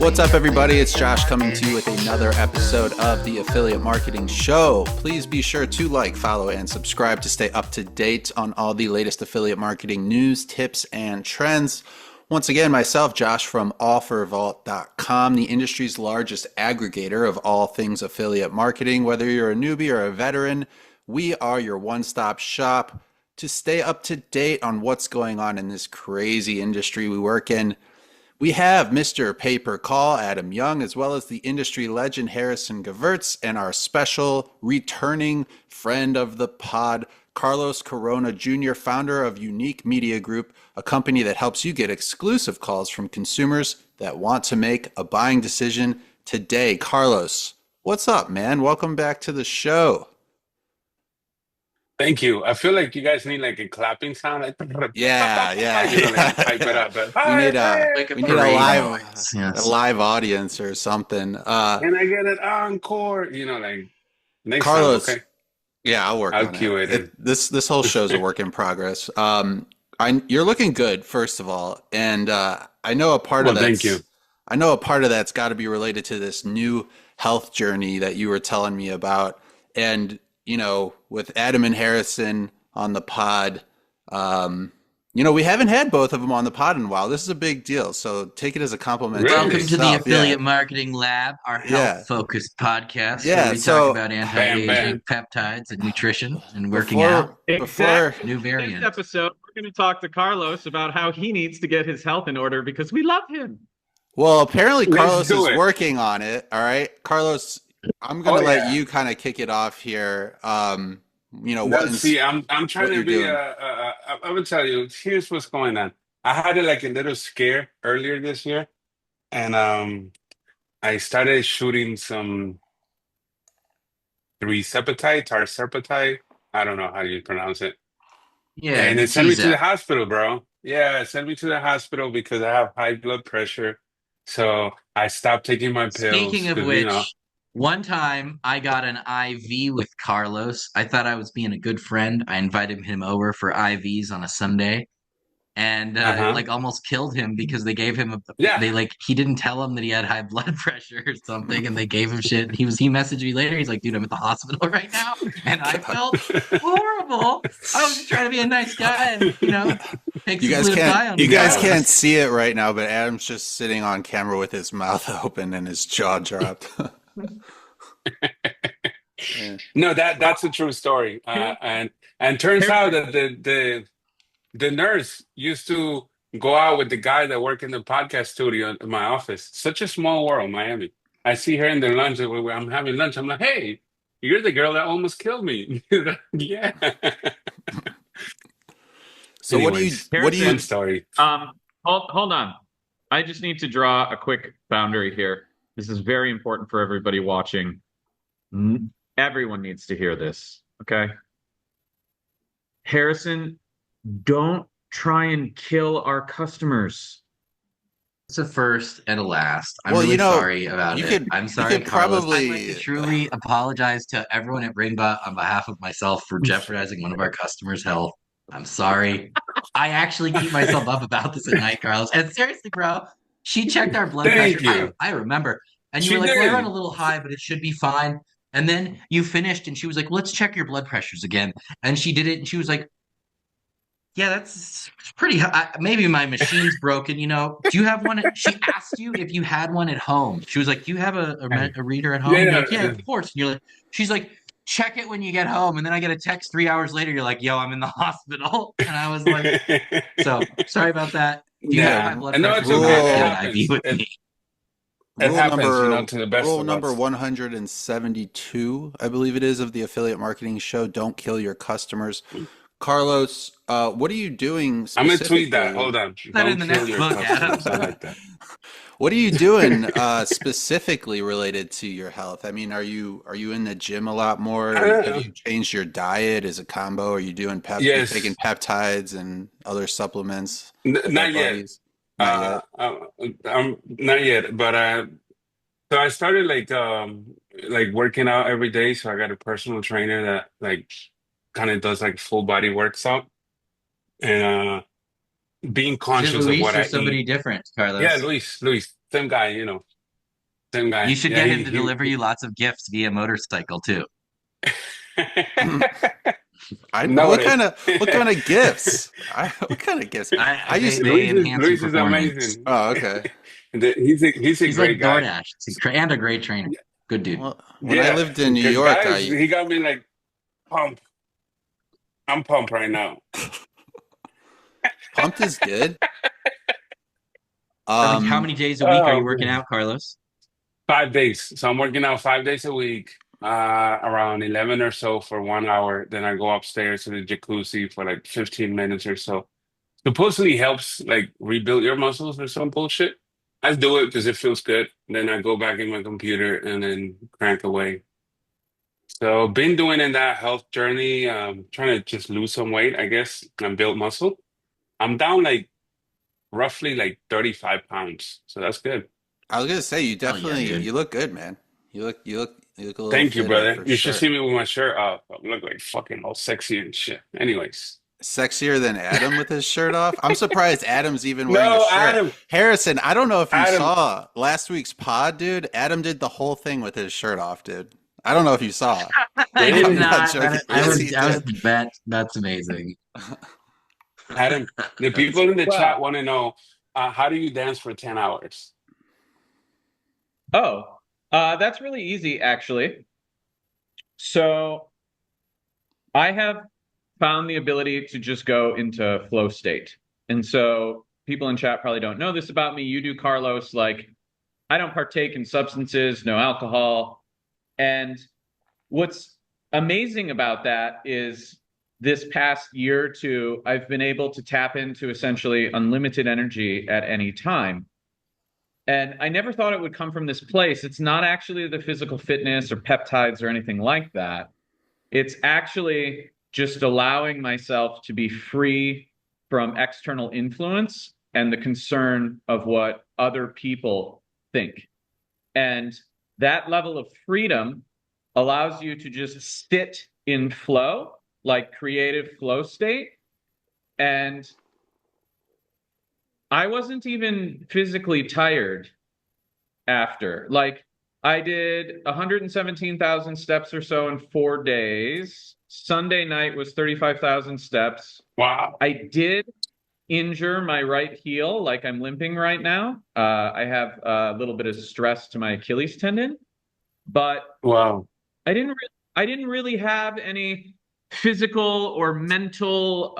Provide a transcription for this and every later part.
What's up, everybody? It's Josh coming to you with another episode of the Affiliate Marketing Show. Please be sure to like, follow, and subscribe to stay up to date on all the latest affiliate marketing news, tips, and trends. Once again, myself, Josh from OfferVault.com, the industry's largest aggregator of all things affiliate marketing. Whether you're a newbie or a veteran, we are your one-stop shop to stay up to date on what's going on in this crazy industry we work in. We have Mr. Pay-Per-Call, Adam Young, as well as the industry legend, Harrison Gevirtz, and our special returning friend of the pod, Carlos Corona Jr., founder of UNiK Media Group, a company that helps you get exclusive calls from consumers that want to make a buying decision today. Carlos, what's up, man? Welcome back to the show. Thank you. I feel like you guys need like a clapping sound. Like, Yeah. like hype it up. But, we need a live audience or something. Can I get an encore? Like next Carlos. time, okay? Yeah, I'll I'll cue it. This whole show's a work in progress. You're looking good, first of all, and I know a part of that. Thank you. I know a part of that's got to be related to this new health journey that you were telling me about, and with Adam and Harrison on the pod, we haven't had both of them on the pod in a while. This is a big deal, so take it as a compliment. Really? Welcome to the Affiliate Marketing Lab, our health-focused podcast where we talk about anti-aging, peptides, and nutrition, and working out. Before new variants. Next episode, we're going to talk to Carlos about how he needs to get his health in order because we love him. Well, apparently Carlos is working on it. All right, Carlos, I'm going to let you kind of kick it off here. I'm trying to be I would tell you, here's what's going on. I had a little scare earlier this year, and I started shooting some tirzepatide. I don't know how you pronounce it. Yeah, and it sent me to the hospital, bro. Yeah, it sent me to the hospital because I have high blood pressure. So I stopped taking my pills. Speaking of which, one time I got an IV with Carlos. I thought I was being a good friend. I invited him over for IVs on a Sunday, and almost killed him because they gave him he didn't tell him that he had high blood pressure or something, and they gave him shit. He messaged me later. He's like, "Dude, I'm at the hospital right now," and I felt horrible. I was just trying to be a nice guy, and you guys can't see it right now, but Adam's just sitting on camera with his mouth open and his jaw dropped. No, that's a true story, and turns out that the nurse used to go out with the guy that worked in the podcast studio in my office. Such a small world, Miami. I see her in the lunch where I'm having lunch. I'm like, "Hey, you're the girl that almost killed me." Yeah. So anyways, what do you story? Hold on. I just need to draw a quick boundary here. This is very important for everybody watching. Everyone needs to hear this, okay? Harrison, don't try and kill our customers. It's a first and a last. I'm really sorry about it. I'm sorry, Carlos. I'd like to truly apologize to everyone at Ringba on behalf of myself for jeopardizing one of our customers' health. I'm sorry. I actually keep myself up about this at night, Carlos. And seriously, bro, she checked our blood pressure. I remember. And you were like, "We're on a little high, but it should be fine." And then you finished, and she was like, "Let's check your blood pressures again." And she did it, and she was like, "Yeah, that's pretty high. Maybe my machine's broken. Do you have one?" She asked you if you had one at home. She was like, "Do you have a reader at home?" You're like, "Yeah, of course." And you're like, she's like, "Check it when you get home." And then I get a text 3 hours later. You're like, "Yo, I'm in the hospital." And I was like, "So sorry about that. Do you have my blood pressure?" It happens, to the best Rule of number us. 172, I believe it is, of the Affiliate Marketing Show: don't kill your customers. Carlos, what are you doing? I'm gonna tweet that. Hold on. That in the next book, Adam. I like that. What are you doing specifically related to your health? I mean, are you in the gym a lot more? Have you changed your diet? Is it combo? Are you doing Yes. taking peptides and other supplements? Not yet. I'm not yet, but so I started working out every day. So I got a personal trainer that kind of does full body works out, and being conscious of what I somebody eat. different, Carlos. Yeah, Luis, same guy. Same guy. You should get him to deliver you lots of gifts via motorcycle too. What kind of gifts? What kind of gifts? Luis is amazing. Oh, okay. He's a He's great like guy. DoorDash and a great trainer. Good dude. Well, when I lived in New York, he got me like pumped. I'm pumped right now. Pumped is good. How many days a week are you working out, Carlos? 5 days. So I'm working out 5 days a week, around 11 or so for 1 hour. Then I go upstairs to the jacuzzi for like 15 minutes or so. Supposedly helps like rebuild your muscles or some bullshit. I do it because it feels good. Then I go back in my computer and then crank away. So been doing in that health journey, trying to just lose some weight, I guess, and build muscle. I'm down like roughly like 35 pounds. So that's good. I was gonna say you definitely you look good, man. You look a little. Thank you, brother. You should see me with my shirt off. I look like fucking all sexy and shit. Anyways. Sexier than Adam with his shirt off. I'm surprised Adam's even wearing a shirt. Adam. Harrison, I don't know if you saw last week's pod, dude. Adam did the whole thing with his shirt off, dude. I don't know if you saw. I did not. That's amazing. Adam, the people in the chat want to know, how do you dance for 10 hours? Oh, that's really easy, actually. So I have found the ability to just go into flow state. And so people in chat probably don't know this about me. You do, Carlos. Like, I don't partake in substances, no alcohol. And what's amazing about that is this past year or two, I've been able to tap into essentially unlimited energy at any time. And I never thought it would come from this place. It's not actually the physical fitness or peptides or anything like that. It's actually just allowing myself to be free from external influence and the concern of what other people think. And that level of freedom allows you to just sit in flow, like creative flow state. And I wasn't even physically tired after. Like, I did 117,000 steps or so in 4 days. Sunday night was 35,000 steps. Wow. I did injure my right heel, like I'm limping right now. I have a little bit of stress to my Achilles tendon, but wow, I didn't really have any physical or mental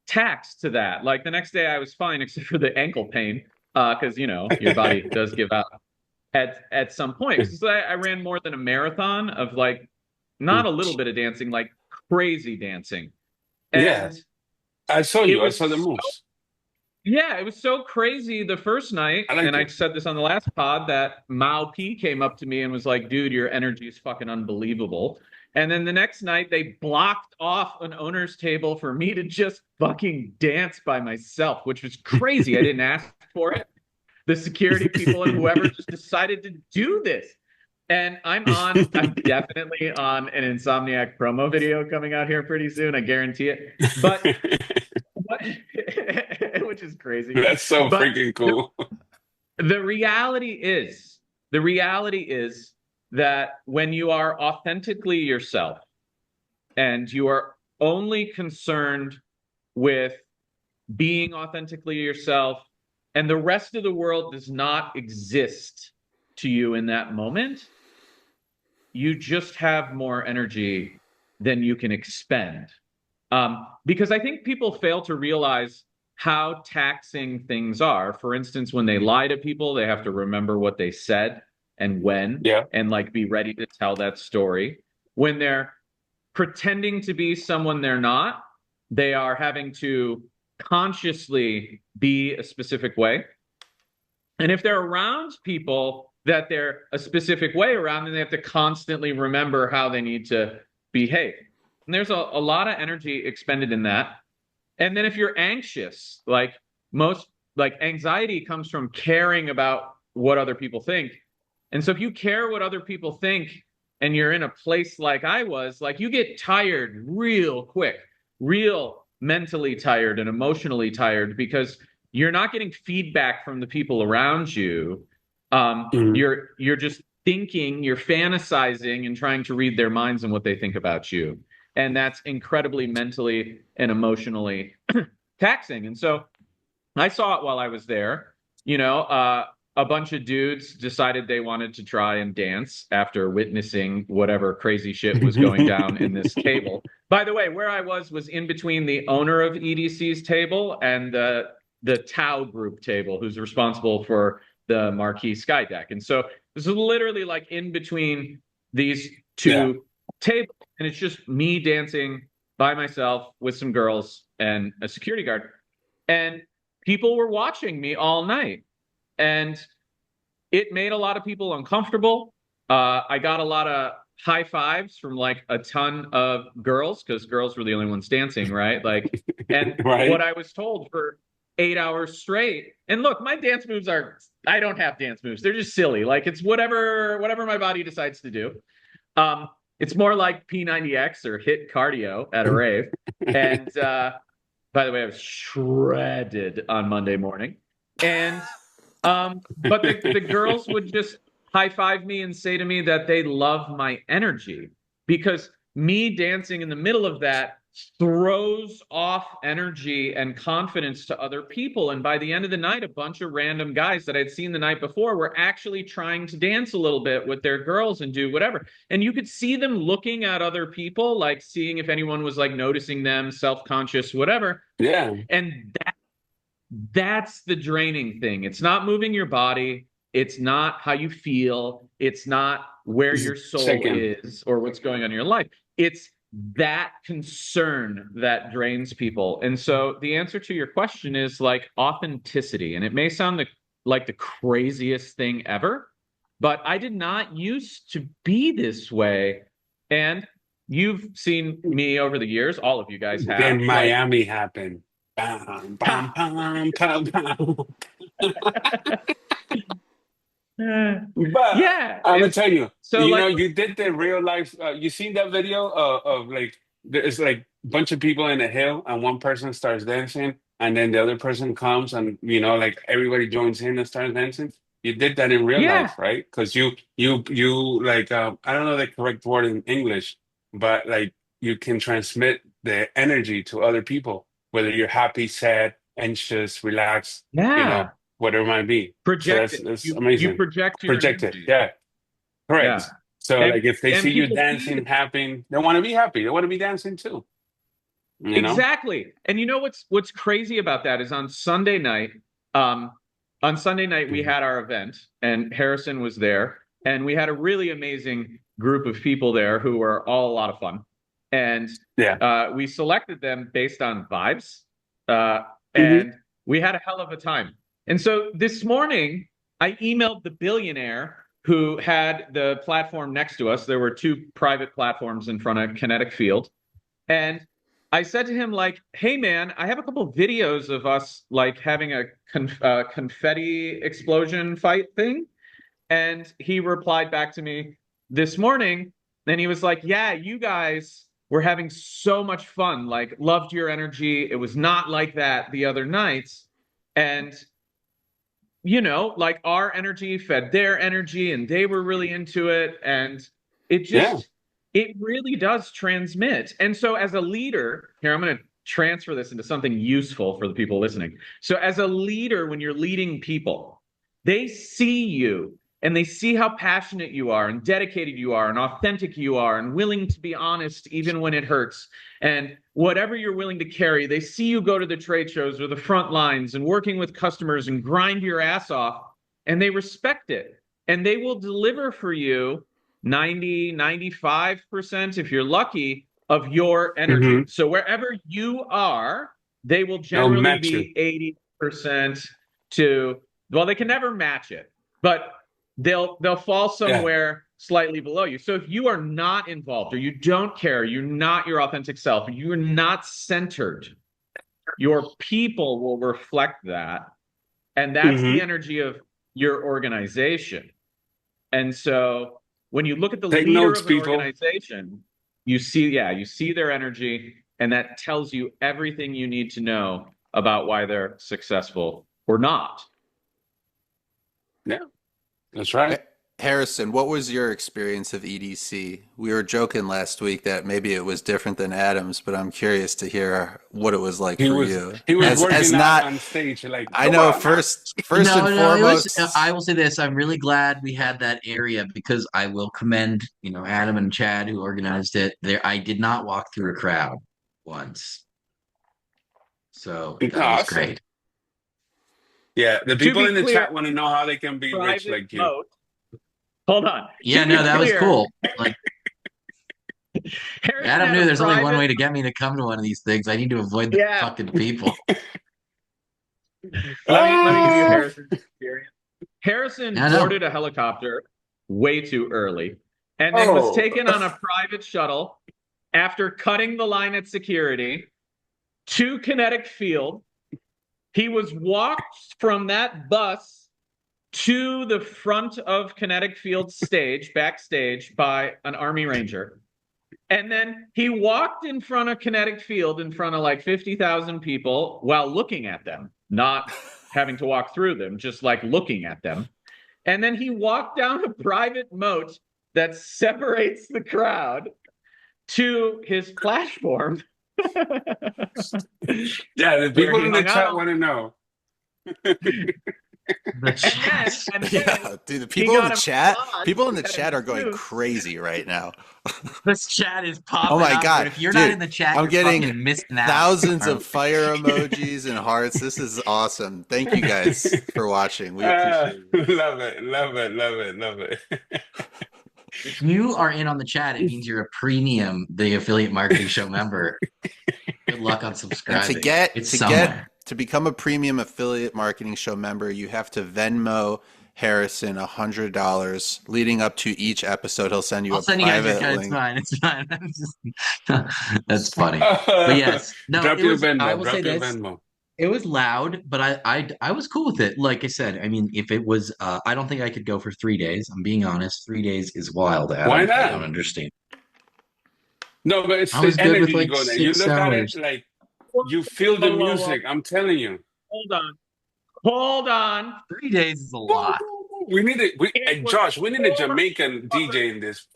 tax to that. Like the next day I was fine except for the ankle pain, because your body does give out at some point. So I ran more than a marathon of like not a little bit of dancing, like crazy dancing. And yeah, I saw you. I saw the moves. Yeah, it was so crazy the first night, I said this on the last pod, that Mao P came up to me and was like, dude, your energy is fucking unbelievable. And then the next night, they blocked off an owner's table for me to just fucking dance by myself, which was crazy. I didn't ask for it. The security people and whoever just decided to do this. And I'm definitely on an Insomniac promo video coming out here pretty soon. I guarantee it. But which is crazy. That's so freaking cool. The reality is that when you are authentically yourself and you are only concerned with being authentically yourself and the rest of the world does not exist to you in that moment, you just have more energy than you can expend. Because I think people fail to realize how taxing things are. For instance, when they lie to people, they have to remember what they said and when, and like be ready to tell that story. When they're pretending to be someone they're not, they are having to consciously be a specific way. And if they're around people that they're a specific way around, then they have to constantly remember how they need to behave. And there's a lot of energy expended in that. And then if you're anxious, anxiety comes from caring about what other people think. And so if you care what other people think and you're in a place like I was, like you get tired real quick, real mentally tired and emotionally tired, because you're not getting feedback from the people around you. Mhm. You're just thinking, you're fantasizing and trying to read their minds and what they think about you. And that's incredibly mentally and emotionally taxing. And so I saw it while I was there. A bunch of dudes decided they wanted to try and dance after witnessing whatever crazy shit was going down in this table. By the way, where I was in between the owner of EDC's table and the Tau group table, who's responsible for the Marquee Sky Deck. And so this is literally like in between these two tables, and it's just me dancing by myself with some girls and a security guard. And people were watching me all night, and it made a lot of people uncomfortable. I got a lot of high fives from like a ton of girls, because girls were the only ones dancing, right? Like, and Right. what I was told for 8 hours straight. And look, my dance moves I don't have dance moves. They're just silly. Like, it's whatever my body decides to do. It's more like P90X or HIIT cardio at a rave. And by the way, I was shredded on Monday morning. And but the girls would just high five me and say to me that they love my energy, because me dancing in the middle of that throws off energy and confidence to other people. And by the end of the night, a bunch of random guys that I'd seen the night before were actually trying to dance a little bit with their girls and do whatever. And you could see them looking at other people, like seeing if anyone was like noticing them, self-conscious, whatever. Yeah. And that's the draining thing. It's not moving your body. It's not how you feel. It's not where your soul is or what's going on in your life. It's that concern that drains people. And so the answer to your question is like authenticity. And it may sound like the craziest thing ever, but I did not used to be this way. And you've seen me over the years. All of you guys have. Then Miami happened. Bam, bam, bam, bam, bam. But yeah, I'm gonna tell you, so you did the real life. You seen that video of like there's like a bunch of people in a hill, and one person starts dancing, and then the other person comes, and like everybody joins in and starts dancing. You did that in real life, right? Because you like I don't know the correct word in English, but like you can transmit the energy to other people, whether you're happy, sad, anxious, relaxed, whatever it might be. Project so that's amazing. You project your energy. Yeah, correct. Yeah. So like if they see you dancing, happy, they want to be happy. They want to be dancing too. Exactly. And you know what's crazy about that is on Sunday night, we had our event, and Harrison was there, and we had a really amazing group of people there who were all a lot of fun. And we selected them based on vibes, and we had a hell of a time. And so this morning, I emailed the billionaire who had the platform next to us. There were two private platforms in front of Kinetic Field. And I said to him, like, hey, man, I have a couple of videos of us, like, having a confetti explosion fight thing. And he replied back to me this morning, and he was like, yeah, you guys were having so much fun, like, loved your energy. It was not like that the other nights. And like our energy fed their energy, and they were really into it. And it just, it really does transmit. And so as a leader, here, I'm going to transfer this into something useful for the people listening. So as a leader, when you're leading people, they see you, and they see how passionate you are and dedicated you are and authentic you are and willing to be honest even when it hurts. And whatever you're willing to carry, they see you go to the trade shows or the front lines and working with customers and grind your ass off, and they respect it. And they will deliver for you 90, 95%, if you're lucky, of your energy. So wherever you are, they will generally be 80% to, well, they can never match it, but they'll fall somewhere slightly below you. So if you are not involved, or you don't care, you're not your authentic self, or you're not centered, your people will reflect that. And that's the energy of your organization. And so when you look at the leader of an organization, you see their energy, and that tells you everything you need to know about why they're successful or not. Yeah, that's right. Harrison, what was your experience of EDC? We were joking last week that maybe it was different than Adam's, but I'm curious to hear what it was like for you. He was as working not, out on stage like, I know first and foremost. I will say this: I'm really glad we had that area because I will commend Adam and Chad who organized it. There, I did not walk through a crowd once, so that was great. Yeah, the people in the chat want to know how they can be rich like you. Mode. Hold on. Yeah, no, that was cool. Like, Adam knew there's only one way to get me to come to one of these things. I need to avoid the fucking people. Let me give you Harrison's experience. Harrison boarded a helicopter way too early and then was taken on a private shuttle after cutting the line at security to Kinetic Field. He was walked from that bus to the front of Kinetic Field stage, backstage, by an Army Ranger. And then he walked in front of Kinetic Field in front of like 50,000 people while looking at them, not having to walk through them, just like looking at them. And then he walked down a private moat that separates the crowd to his platform. Yeah, the people in the chat want to know. Dude, the people in the chat are going crazy right now. This chat is popping. Oh my god! If you're not in the chat, I'm getting missing out. Thousands of fire emojis and hearts. This is awesome. Thank you guys for watching. We appreciate it. Love it. If you are in on the chat, it means you're a premium, the Affiliate Marketing Show member. Good luck on subscribing. And to become a premium Affiliate Marketing Show member, you have to Venmo Harrison $100 leading up to each episode. He'll send you a private link. It's fine. That's funny. But yes, no, drop your Venmo. I will say this. It was loud, but I was cool with it. Like I said, I mean, if it was, I don't think I could go for 3 days. I'm being honest. 3 days is wild. Why not? I don't understand. No, but it's the energy you go there. You look at it like you feel the music. I'm telling you. Hold on. 3 days is a lot. We need Josh. We need a Jamaican DJ in this.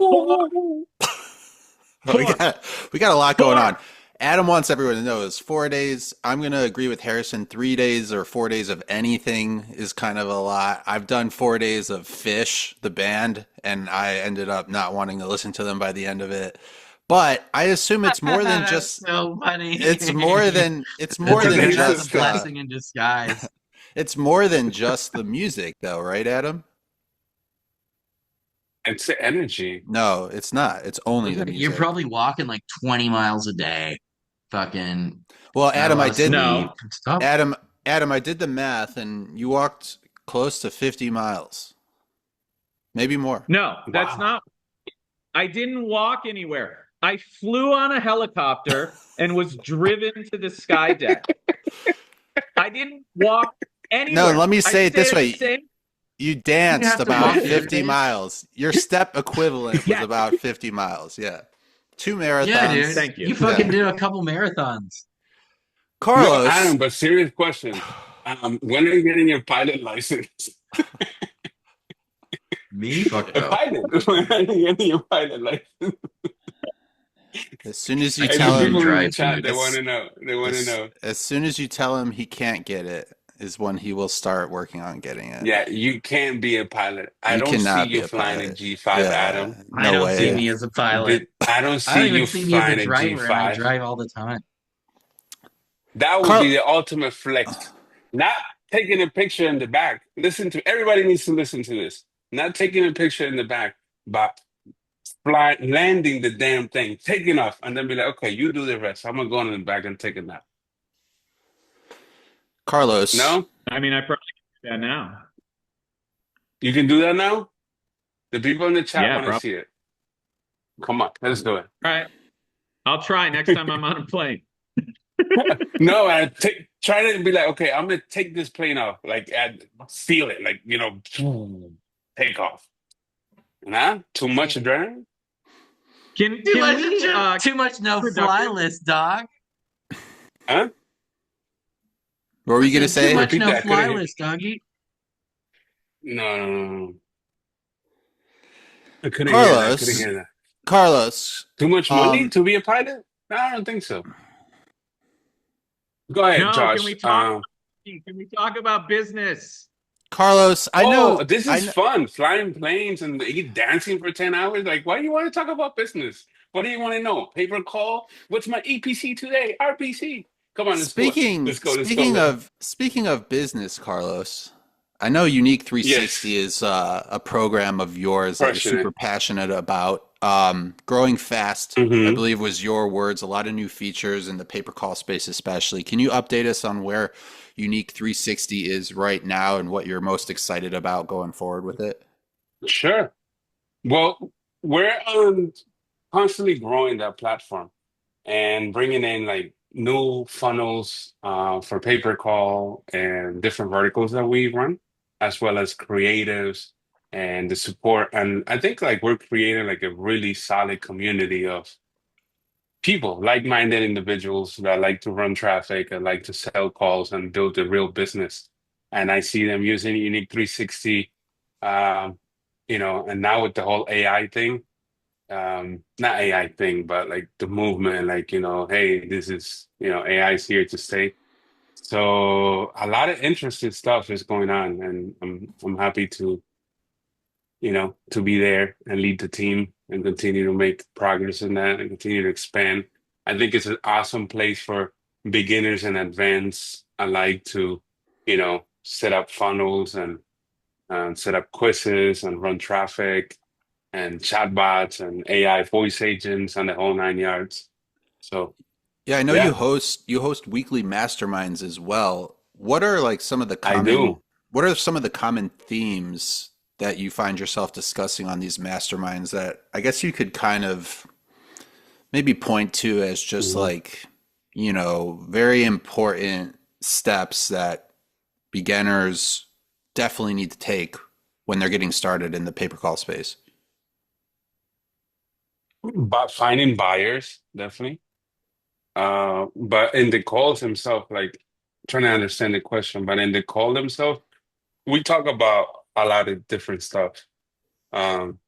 We got a lot going on. Adam wants everyone to know it's 4 days. I'm going to agree with Harrison. 3 days or 4 days of anything is kind of a lot. I've done 4 days of Fish, the band, and I ended up not wanting to listen to them by the end of it. But I assume it's more than just so funny. It's more than just a blessing in disguise. It's more than just the music, though, right, Adam? It's the energy. No, it's not. It's only the music. You're probably walking like 20 miles a day. Fucking. Well, Adam, I did. No. Adam, I did the math, and you walked close to 50 miles, maybe more. No, that's not. I didn't walk anywhere. I flew on a helicopter and was driven to the sky deck. I didn't walk anywhere. No, let me say it this way. You danced about 50 miles. Your step equivalent was about 50 miles. Yeah. 2 marathons. Yeah, dude. Thank you. You fucking did a couple marathons. Carlos. No, Adam, but serious question. When are you getting your pilot license? Me? Fuck no. Pilot. When are you getting your pilot license? As soon as you tell him, they want to know. They want to know. As soon as you tell him he can't get it, is when he will start working on getting it. Yeah, you can't be a pilot. I don't see you flying a G5, Adam. I don't see me as a pilot. I don't see you flying a G5. I drive all the time. That would be the ultimate flex. Not taking a picture in the back. Everybody needs to listen to this. Not taking a picture in the back, but landing the damn thing, taking off, and then be like, okay, you do the rest. I'm gonna go in the back and take a nap. Carlos. No? I mean, I probably can do that now. You can do that now? The people in the chat want to see it. Come on, let's do it. All right. I'll try next time I'm on a plane. No, try to be like, okay, I'm going to take this plane off. Like, feel it. Like, take off. Nah? Too much adrenaline? Too much no-fly list, dog. Huh? What were you gonna say? Too much Repeat no that. I fly couldn't hear. list, doggy. No, no, no, no. I couldn't hear that. I couldn't Carlos, hear that. Carlos, Too much money um, to be a pilot? No, I don't think so. Go ahead, No, Josh. can we talk about business? Carlos, Oh, this I is know, fun. Flying planes and you dancing for 10 hours. Like, why do you want to talk about business? What do you want to know? Paper call? What's my EPC today? RPC. Come on, let's go. speaking Let's go. Let's speaking go. of speaking of business, Carlos, I know UNiK360 Yes. is a program of yours that you're Crushing super it. passionate about. Growing fast, I Hmm. believe was your words. A lot of new features in the pay per call space, especially. Can you update us on where UNiK360 is right now and what you're most excited about going forward with it? Sure. Well, we're constantly growing that platform and bringing in like new funnels for pay per call and different verticals that we run, as well as creatives and the support. And I think like we're creating like a really solid community of people, like-minded individuals that like to run traffic and like to sell calls and build a real business. And I see them using UNiK 360, um, and now with the whole AI thing, not AI thing, but like the movement, like, hey, this is, AI is here to stay. So a lot of interesting stuff is going on, and I'm happy to be there and lead the team and continue to make progress in that and continue to expand. I think it's an awesome place for beginners and advanced alike to, set up funnels and set up quizzes and run traffic and chatbots and AI voice agents and the whole 9 yards. So Yeah, I know yeah, you host weekly masterminds as well. I do. What are some of the common themes that you find yourself discussing on these masterminds that I guess you could kind of maybe point to as just Mhm. like, very important steps that beginners definitely need to take when they're getting started in the pay per call space? But finding buyers, definitely. But in the calls themselves, like trying to understand the question, but in the call themselves, we talk about a lot of different stuff. Um,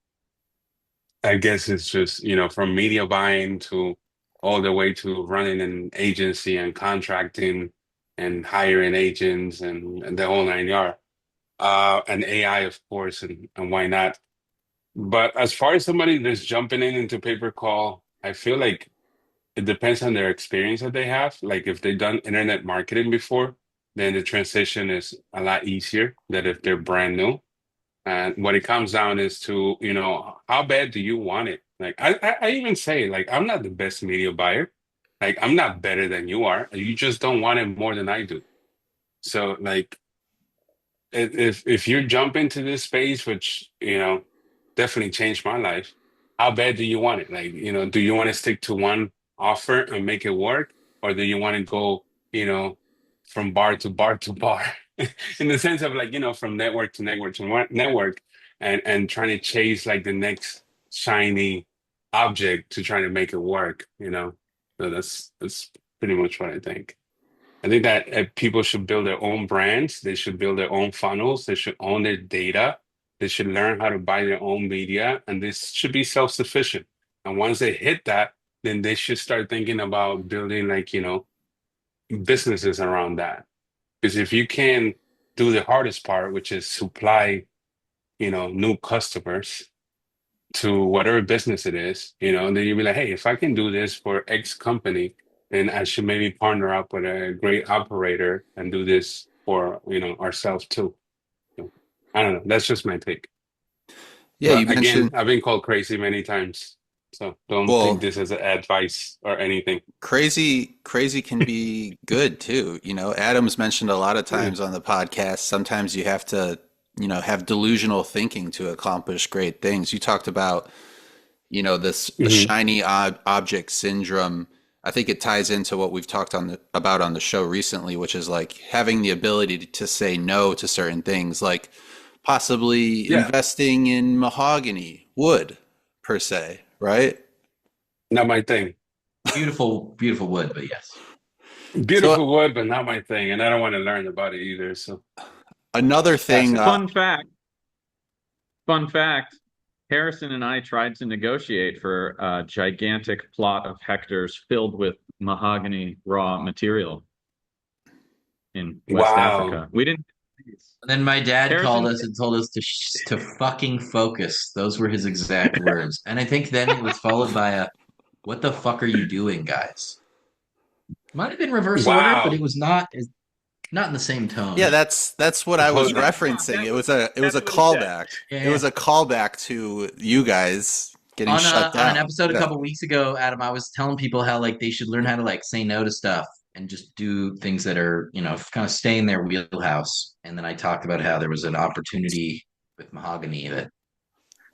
I guess it's just, from media buying to all the way to running an agency and contracting and hiring agents and the whole 9 yard. And AI, of course, and why not? But as far as somebody that's jumping into pay per call, I feel like it depends on their experience that they have. Like if they've done internet marketing before, then the transition is a lot easier than if they're brand new. And what it comes down is to, how bad do you want it? Like I even say, like, I'm not the best media buyer. Like I'm not better than you are. You just don't want it more than I do. So like if you jump into this space, which, definitely changed my life, how bad do you want it? Like, do you want to stick to one offer and make it work? Or do you want to go, you know, from bar to bar to bar? In the sense of like, from network to network to network and trying to chase like the next shiny object to try to make it work. So that's pretty much what I think. I think that people should build their own brands. They should build their own funnels. They should own their data. They should learn how to buy their own media, and this should be self-sufficient. And once they hit that, then they should start thinking about building like, businesses around that. Because if you can do the hardest part, which is supply, new customers to whatever business it is, and then you'll be like, hey, if I can do this for X company, then I should maybe partner up with a great operator and do this for, ourselves too. So, I don't know. That's just my take. Yeah, you But again, mentioned, I've been called crazy many times. So don't take well, this as advice or anything. crazy can be good too. Adam's mentioned a lot of Yeah. times on the podcast, sometimes you have to, have delusional thinking to accomplish great things. You talked about, this the Hmm. shiny object syndrome. I think it ties into what we've talked about on the show recently, which is like having the ability to say no to certain things, like possibly Yeah, investing in mahogany wood per se, right? not my thing. Beautiful, beautiful wood, but yes. Beautiful wood, but not my thing, and I don't want to learn about it either. So another thing. Fun fact. Harrison and I tried to negotiate for a gigantic plot of hectares filled with mahogany raw material in West Africa. We didn't. And then my dad called us and told us to fucking focus. Those were his exact words. And I think then it was followed by a, "What the fuck are you doing, guys?" Might have been reverse order, but it was not in the same tone. Yeah, that's what I was referencing. It was a callback. Yeah. It was a callback to you guys getting shut down. On an episode a couple weeks ago, Adam, I was telling people how like they should learn how to like say no to stuff and just do things that are, kind of stay in their wheelhouse. And then I talked about how there was an opportunity with mahogany that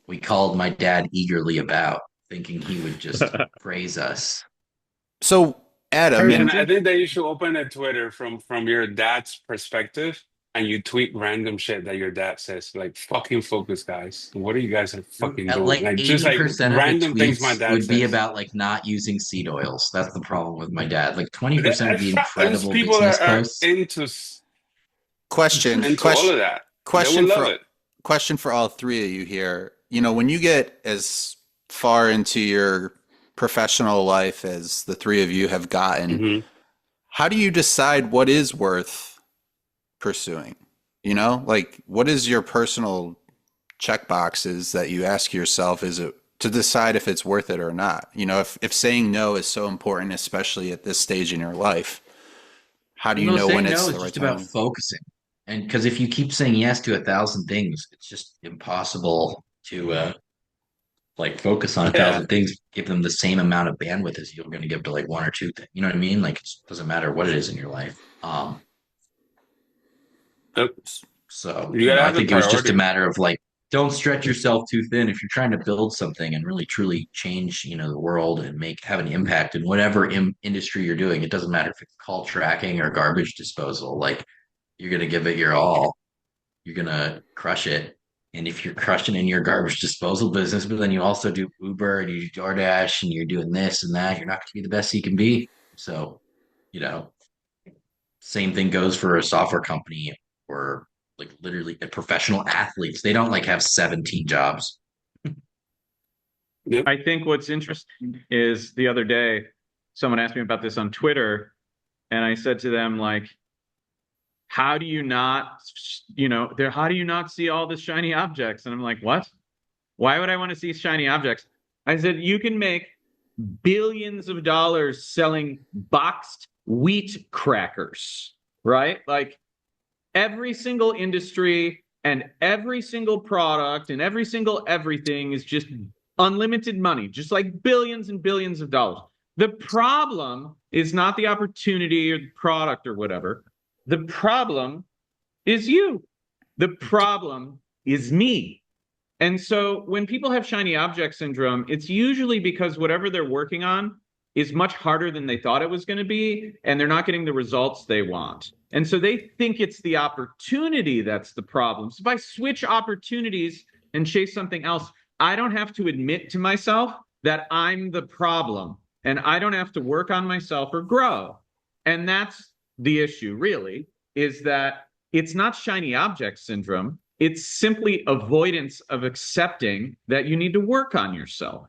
we called my dad eagerly about, thinking he would just praise us. So, Adam, I think that you should open a Twitter from your dad's perspective, and you tweet random shit that your dad says, like "fucking focus, guys. What are you guys fucking doing?" Like 80% just like random things my dad would says. be about like not using seed oils. That's the problem with my dad. Like 20% of the incredible people business are posts into all of that. Question for all three of you here. When you get as far into your professional life as the three of you have gotten, how do you decide what is worth pursuing? Like what is your personal check boxes that you ask yourself, is it to decide if it's worth it or not? If saying no is so important, especially at this stage in your life, how do you know when it's the right time? It's about focusing. And because if you keep saying yes to 1,000 things, it's just impossible to focus on 1,000 things, give them the same amount of bandwidth as you're going to give to like one or two things. You know what I mean? Like it doesn't matter what it is in your life. So I think it was just a matter of like, don't stretch yourself too thin. If you're trying to build something and really truly change, the world and have an impact in whatever industry you're doing, it doesn't matter if it's call tracking or garbage disposal. Like you're going to give it your all. You're going to crush it. And if you're crushing in your garbage disposal business, but then you also do Uber and you do DoorDash and you're doing this and that, you're not going to be the best you can be. So, same thing goes for a software company or like literally professional athletes. They don't like have 17 jobs. I think what's interesting is the other day, someone asked me about this on Twitter, and I said to them, like, how do you not see all the shiny objects? And I'm like, what? Why would I want to see shiny objects? I said, you can make billions of dollars selling boxed wheat crackers, right? Like every single industry and every single product and every single everything is just unlimited money, just like billions and billions of dollars. The problem is not the opportunity or the product or whatever. The problem is you. The problem is me. And so when people have shiny object syndrome, it's usually because whatever they're working on is much harder than they thought it was going to be, and they're not getting the results they want. And so they think it's the opportunity that's the problem. So if I switch opportunities and chase something else, I don't have to admit to myself that I'm the problem, and I don't have to work on myself or grow. And that's the issue, really, is that it's not shiny object syndrome. It's simply avoidance of accepting that you need to work on yourself.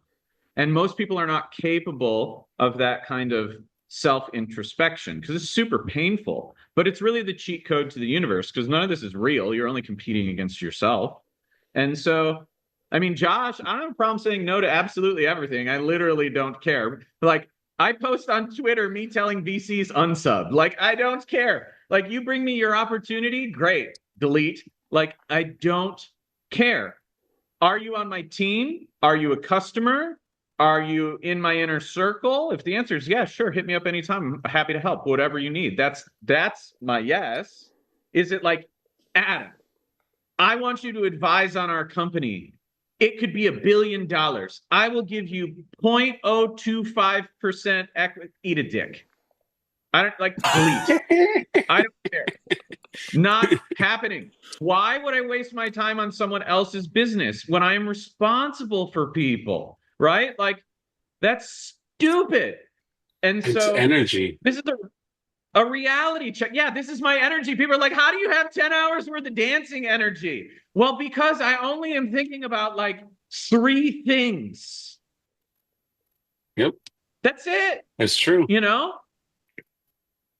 And most people are not capable of that kind of self-introspection because it's super painful. But it's really the cheat code to the universe because none of this is real. You're only competing against yourself. And so, I mean, Josh, I don't have a problem saying no to absolutely everything. I literally don't care. Like, I post on Twitter me telling VCs unsub. Like, I don't care. Like, you bring me your opportunity, great, delete. Like, I don't care. Are you on my team? Are you a customer? Are you in my inner circle? If the answer is yes, sure, hit me up anytime. I'm happy to help, whatever you need. That's my yes. Is it like, Adam, I want you to advise on our company. It could be $1 billion. I will give you 0.025% equity. Eat a dick. I don't like delete. I don't care. Not happening. Why would I waste my time on someone else's business when I am responsible for people? Right? Like that's stupid. And it's so energy. This is A reality check. Yeah, this is my energy. People are like, how do you have 10 hours worth of dancing energy? Well, because I only am thinking about like 3 things. Yep. That's it. It's true. You know?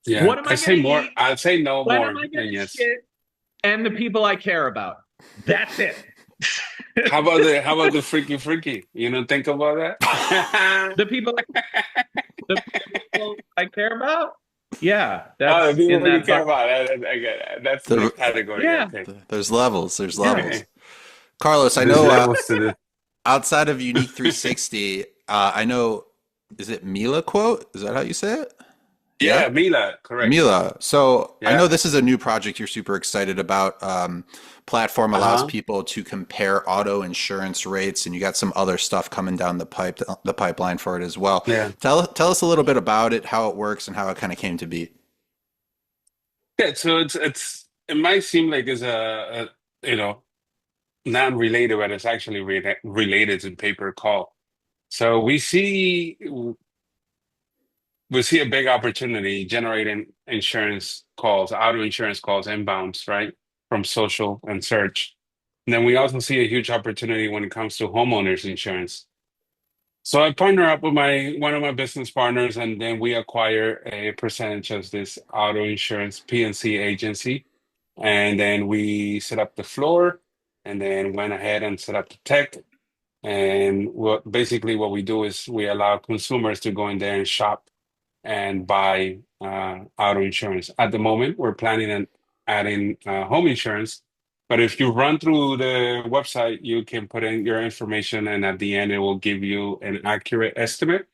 Yeah. What am I say going to more. eat? I'd say no When more am I going than to yes. shit? And the people I care about. That's it. How about the freaky? You don't think about that? The people I care about? Yeah, Oh, the that's in people you that care bucket. about. I get it. That's the category. Yeah. Okay. There's levels. There's levels. Yeah. Carlos, I There's know levels to this. outside of UNiK360, I know, is it MilaQuote? Is that how you say it? Yeah, Mila, correct. Mila. So I know Yeah. this is a new project you're super excited about. Platform allows Uh-huh. people to compare auto insurance rates, and you got some other stuff coming down the pipeline for it as well. Yeah. Tell us a little bit about it, how it works, and how it kind of came to be. Yeah, so it might seem like it's non-related, but it's actually related to pay per call. So we see a big opportunity generating insurance calls, auto insurance calls, inbounds, right, from social and search. And then we also see a huge opportunity when it comes to homeowners insurance. So I partner up with one of my business partners, and then we acquire a percentage of this auto insurance PNC agency. And then we set up the floor, and then went ahead and set up the tech. And what we do is we allow consumers to go in there and shop and buy auto insurance. At the moment, we're planning on adding home insurance. But if you run through the website, you can put in your information, and at the end, it will give you an accurate estimate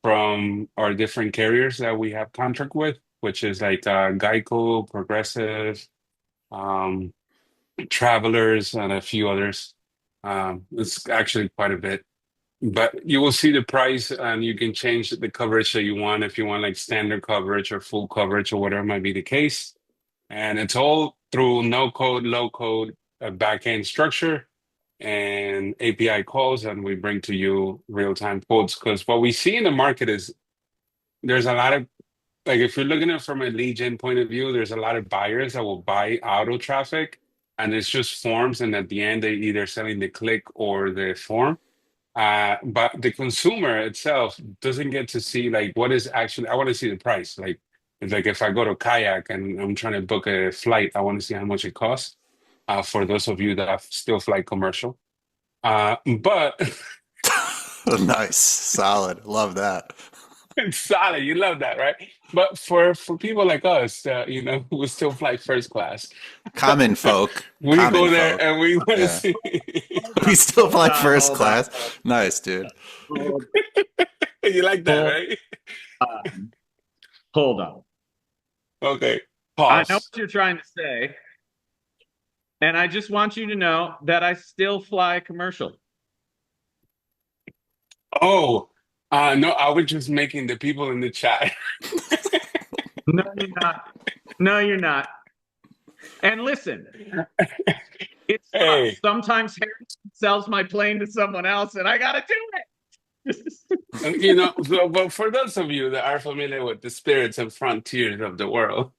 from our different carriers that we have contract with, which is like Geico, Progressive, um, Travelers, and a few others. It's actually quite a bit. But you will see the price, and you can change the coverage that you want, if you want like standard coverage or full coverage or whatever might be the case. And it's all through no code, low code, backend structure and API calls, and we bring to you real-time quotes. Because what we see in the market is there's a lot of, like, if you're looking at it from a lead gen point of view, there's a lot of buyers that will buy auto traffic, and it's just forms, and at the end they either selling the click or the form. But the consumer itself doesn't get to see like what is actually. I want to see the price. Like, it's like if I go to Kayak and I'm trying to book a flight, I want to see how much it costs. For those of you that still fly commercial, but Nice, solid, love that. it's solid. You love that, right? But for people like us, who still fly first class, Common folk, we common go there folk. and we want to Yeah, see. we still fly first Hold on. class. Nice, dude. You like that, Hold right? on. Hold on. Okay. I know Pause. what you're trying to say, and I just want you to know that I still fly commercial. Oh, no, I was just making the people in the chat. No, you're not. No, you're not. And listen, it's Hey, sometimes Harrison sells my plane to someone else, and I gotta do it. but for those of you that are familiar with the spirits and frontiers of the world,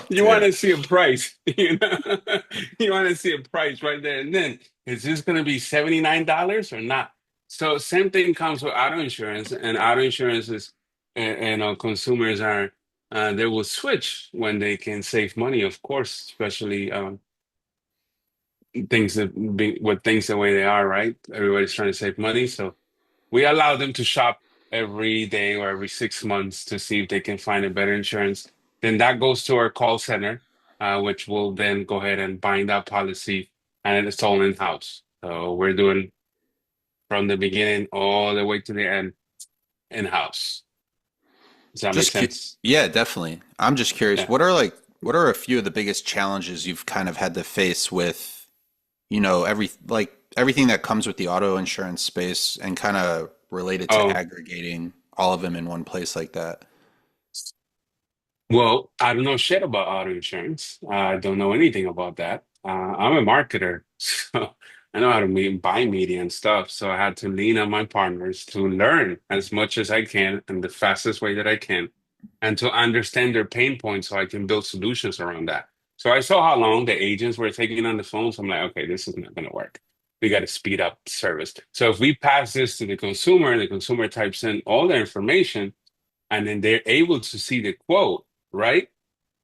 you want Yeah. to see a price, you want to see a price right there and then. Is this going to be $79 or not? So same thing comes with auto insurance, and auto insurance is, consumers are, they will switch when they can save money, of course, especially things the way they are, right? Everybody's trying to save money, so we allow them to shop every day or every 6 months to see if they can find a better insurance. Then that goes to our call center, which will then go ahead and bind that policy, and it's all in-house. So we're doing from the beginning all the way to the end in-house. Does that make sense? Yeah, definitely. I'm just curious, Yeah. what are a few of the biggest challenges you've kind of had to face with, everything that comes with the auto insurance space and kind of related to Oh, aggregating all of them in one place like that? well, I don't know shit about auto insurance. I don't know anything about that. I'm a marketer, so I know how to buy media and stuff. So I had to lean on my partners to learn as much as I can in the fastest way that I can. and to understand their pain points so I can build solutions around that. So I saw how long the agents were taking on the phone. So I'm like, okay, this is not going to work. We got to speed up service. So if we pass this to the consumer types in all their information, and then they're able to see the quote, right?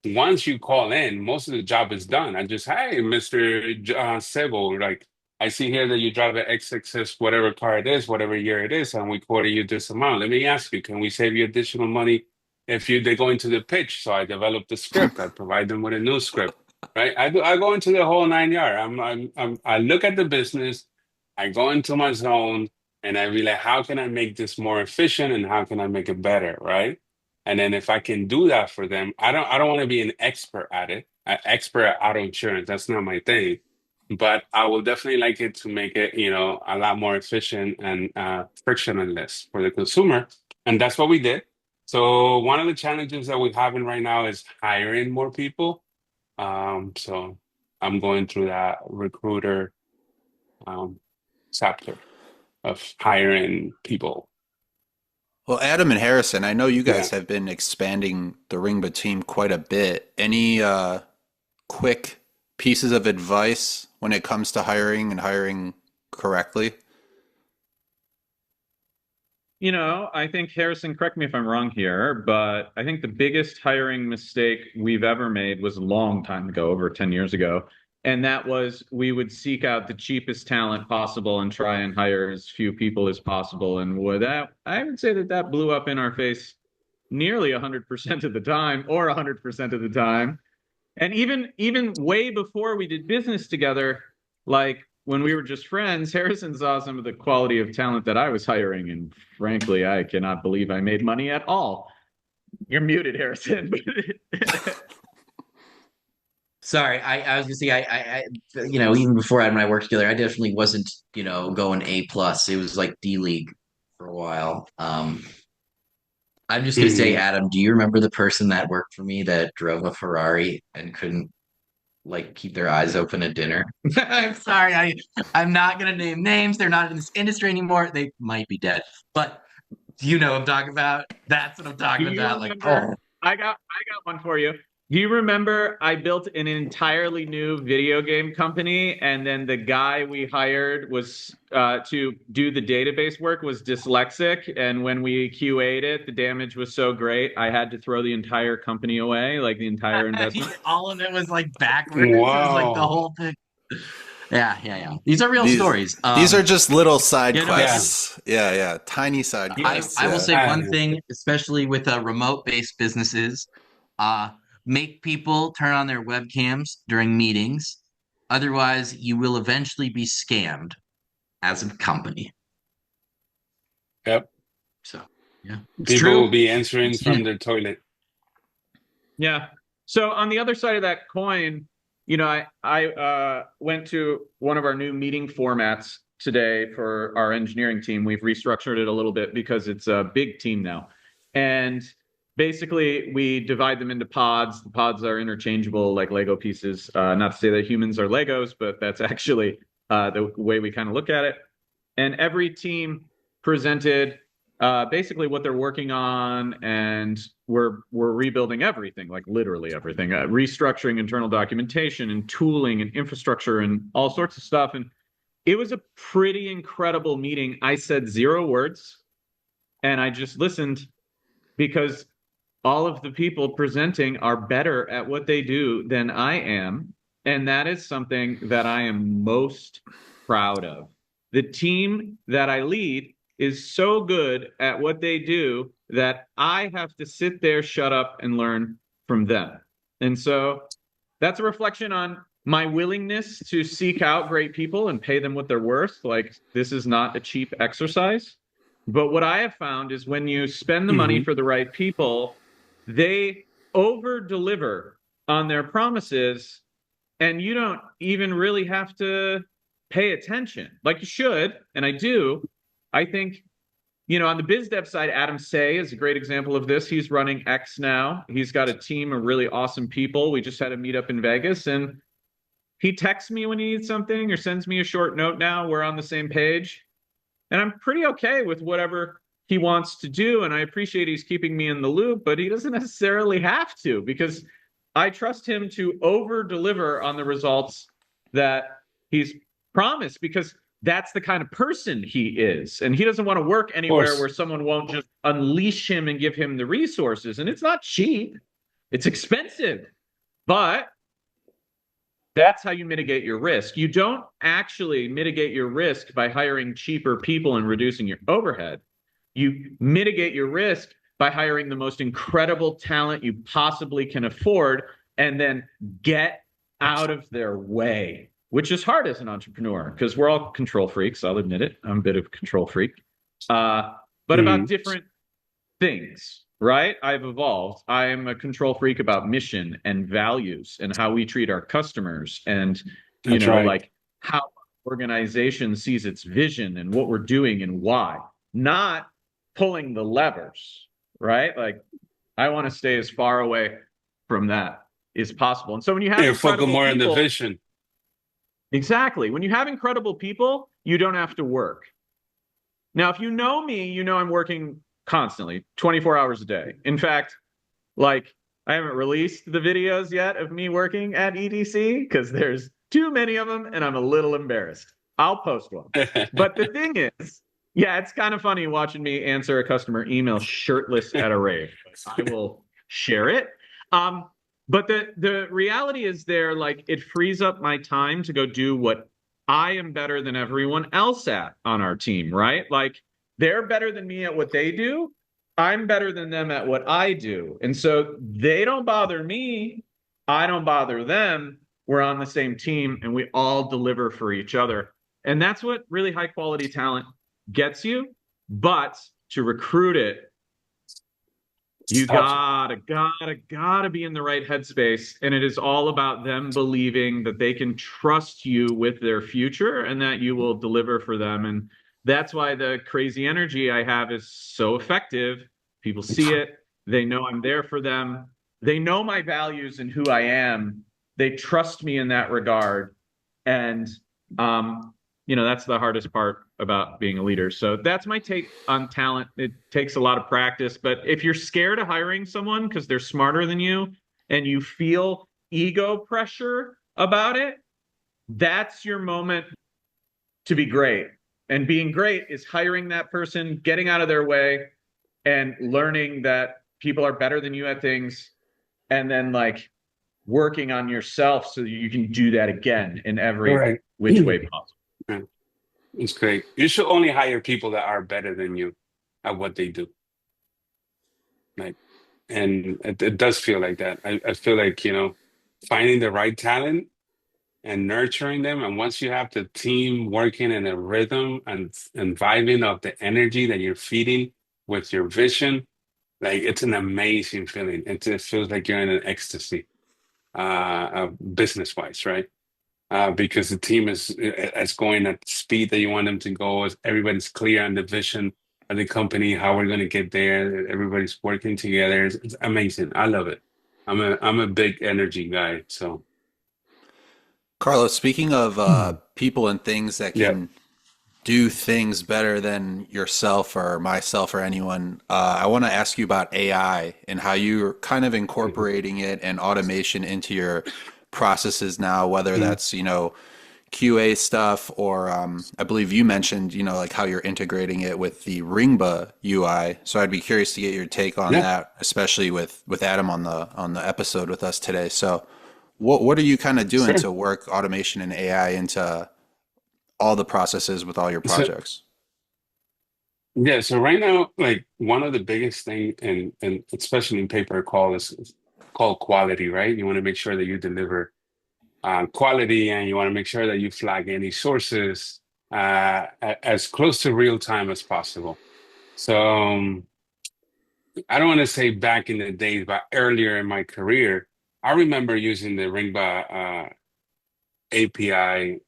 Once you call in, most of the job is done. I just, hey, Mr. Sebo, like, I see here that you drive an XXS, whatever car it is, whatever year it is, and we quoted you this amount. Let me ask you, can we save you additional money if they go into the pitch? So I develop the script. I provide them with a new script, right? I go into the whole 9 yard. I look at the business, I go into my zone, and I be like, how can I make this more efficient and how can I make it better, right? And then if I can do that for them, I don't want to be an expert at it, an expert at auto insurance. That's not my thing. But I will definitely like it to make it, a lot more efficient and frictionless for the consumer. And that's what we did. So one of the challenges that we're having right now is hiring more people. So I'm going through that recruiter chapter of hiring people. Well, Adam and Harrison, I know you guys have been expanding the Ringba team quite a bit. Any quick pieces of advice when it comes to hiring and hiring correctly? I think, Harrison, correct me if I'm wrong here, but I think the biggest hiring mistake we've ever made was a long time ago, over 10 years ago. And that was we would seek out the cheapest talent possible and try and hire as few people as possible. And I would say that blew up in our face nearly 100% of the time, or 100% of the time. And even way before we did business together, like when we were just friends, Harrison saw some of the quality of talent that I was hiring, and frankly, I cannot believe I made money at all. You're muted, Harrison. Sorry, I was gonna say I even before Adam and I worked together, I definitely wasn't going A plus. It was like D League for a while. I'm just gonna say, Adam, do you remember the person that worked for me that drove a Ferrari and couldn't keep their eyes open at dinner? I'm sorry, I'm not gonna name names. They're not in this industry anymore. They might be dead, but you know what I'm talking about. That's what I'm talking about. I got one for you. Do you remember I built an entirely new video game company, and then the guy we hired was to do the database work was dyslexic, and when we QA'd it, the damage was so great, I had to throw the entire company away, like the entire investment. All of it was backwards. Wow. It was the whole thing. Yeah. These are real stories. These are just little side quests. Yeah. Tiny side quests. I will say one thing, especially with remote-based businesses, make people turn on their webcams during meetings. Otherwise, you will eventually be scammed as a company. Yep. So, yeah. People will be answering from their toilet. Yeah. So on the other side of that coin, I went to one of our new meeting formats today for our engineering team. We've restructured it a little bit because it's a big team now. And basically, we divide them into pods. The pods are interchangeable like Lego pieces. Not to say that humans are Legos, but that's actually the way we kind of look at it. And every team presented basically what they're working on, and we're rebuilding everything, like literally everything, restructuring internal documentation and tooling and infrastructure and all sorts of stuff. And it was a pretty incredible meeting. I said 0 words, and I just listened because all of the people presenting are better at what they do than I am. And that is something that I am most proud of. The team that I lead is so good at what they do that I have to sit there, shut up, and learn from them. And so that's a reflection on my willingness to seek out great people and pay them what they're worth. This is not a cheap exercise. But what I have found is when you spend the money for the right people, they over-deliver on their promises, and you don't even really have to pay attention. Like you should, and I do. I think, on the biz dev side, Adam Say is a great example of this. He's running X now. He's got a team of really awesome people. We just had a meetup in Vegas, and he texts me when he needs something or sends me a short note now. We're on the same page. And I'm pretty okay with whatever he wants to do, and I appreciate he's keeping me in the loop, but he doesn't necessarily have to, because I trust him to over deliver on the results that he's promised, because that's the kind of person he is. And he doesn't want to work anywhere where someone won't just unleash him and give him the resources. And it's not cheap, it's expensive, but that's how you mitigate your risk. You don't actually mitigate your risk by hiring cheaper people and reducing your overhead. You mitigate your risk by hiring the most incredible talent you possibly can afford and then get out of their way, which is hard as an entrepreneur because we're all control freaks. I'll admit it. I'm a bit of a control freak, but about different things, right? I've evolved. I am a control freak about mission and values and how we treat our customers and, like how organization sees its vision and what we're doing and why, not pulling the levers, right? Like I want to stay as far away from that as possible. And so when you have focus more on the vision. Exactly. When you have incredible people, you don't have to work. Now, if you know me, you know I'm working constantly, 24 hours a day. In fact, like I haven't released the videos yet of me working at EDC because there's too many of them and I'm a little embarrassed. I'll post one. But the thing is, yeah, it's kind of funny watching me answer a customer email shirtless at a rave. I will share it. But the reality is like it frees up my time to go do what I am better than everyone else at on our team, right? Like they're better than me at what they do. I'm better than them at what I do. And so they don't bother me. I don't bother them. We're on the same team and we all deliver for each other. And that's what really high quality talent gets you. But to recruit it, you gotta be in the right headspace. And it is all about them believing that they can trust you with their future and that you will deliver for them. And that's why the crazy energy I have is so effective. People see it. They know I'm there for them. They know my values and who I am. They trust me in that regard. And, that's the hardest part about being a leader. So that's my take on talent. It takes a lot of practice. But if you're scared of hiring someone because they're smarter than you and you feel ego pressure about it, that's your moment to be great. And being great is hiring that person, getting out of their way, and learning that people are better than you at things, and then like working on yourself so that you can do that again in every which way possible. Right. It's great. You should only hire people that are better than you at what they do. Like, and it does feel like that. I feel like, finding the right talent and nurturing them. And once you have the team working in a rhythm and vibing of the energy that you're feeding with your vision, like it's an amazing feeling. It feels like you're in an ecstasy, business-wise, right? Because the team is going at the speed that you want them to go. Everybody's clear on the vision of the company, how we're going to get there. Everybody's working together. It's amazing. I love it. I'm a big energy guy. So, Carlos, speaking of people and things that can do things better than yourself or myself or anyone, I want to ask you about AI and how you're kind of incorporating it and automation into your processes now, whether that's, QA stuff or I believe you mentioned, like how you're integrating it with the Ringba UI. So I'd be curious to get your take on that, especially with Adam on the episode with us today. So what are you kind of doing to work automation and AI into all the processes with all your projects? So right now, like one of the biggest things, and especially in pay-per-call, is called quality, right? You want to make sure that you deliver quality, and you want to make sure that you flag any sources as close to real time as possible. So I don't want to say back in the days, but earlier in my career, I remember using the Ringba API,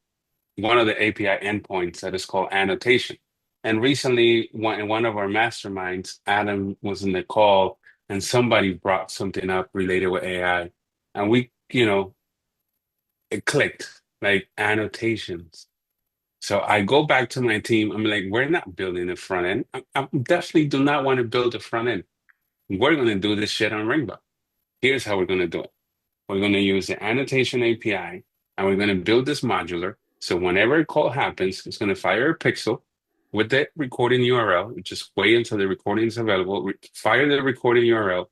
one of the API endpoints that is called annotation. And recently, in one of our masterminds, Adam was in the call and somebody brought something up related with AI. And we, it clicked, like annotations. So I go back to my team. I'm like, we're not building the front end. I definitely do not want to build the front end. We're going to do this shit on Ringba. Here's how we're going to do it. We're going to use the annotation API, and we're going to build this modular. So whenever a call happens, it's going to fire a pixel with the recording URL. Just wait until the recording is available. Fire the recording URL.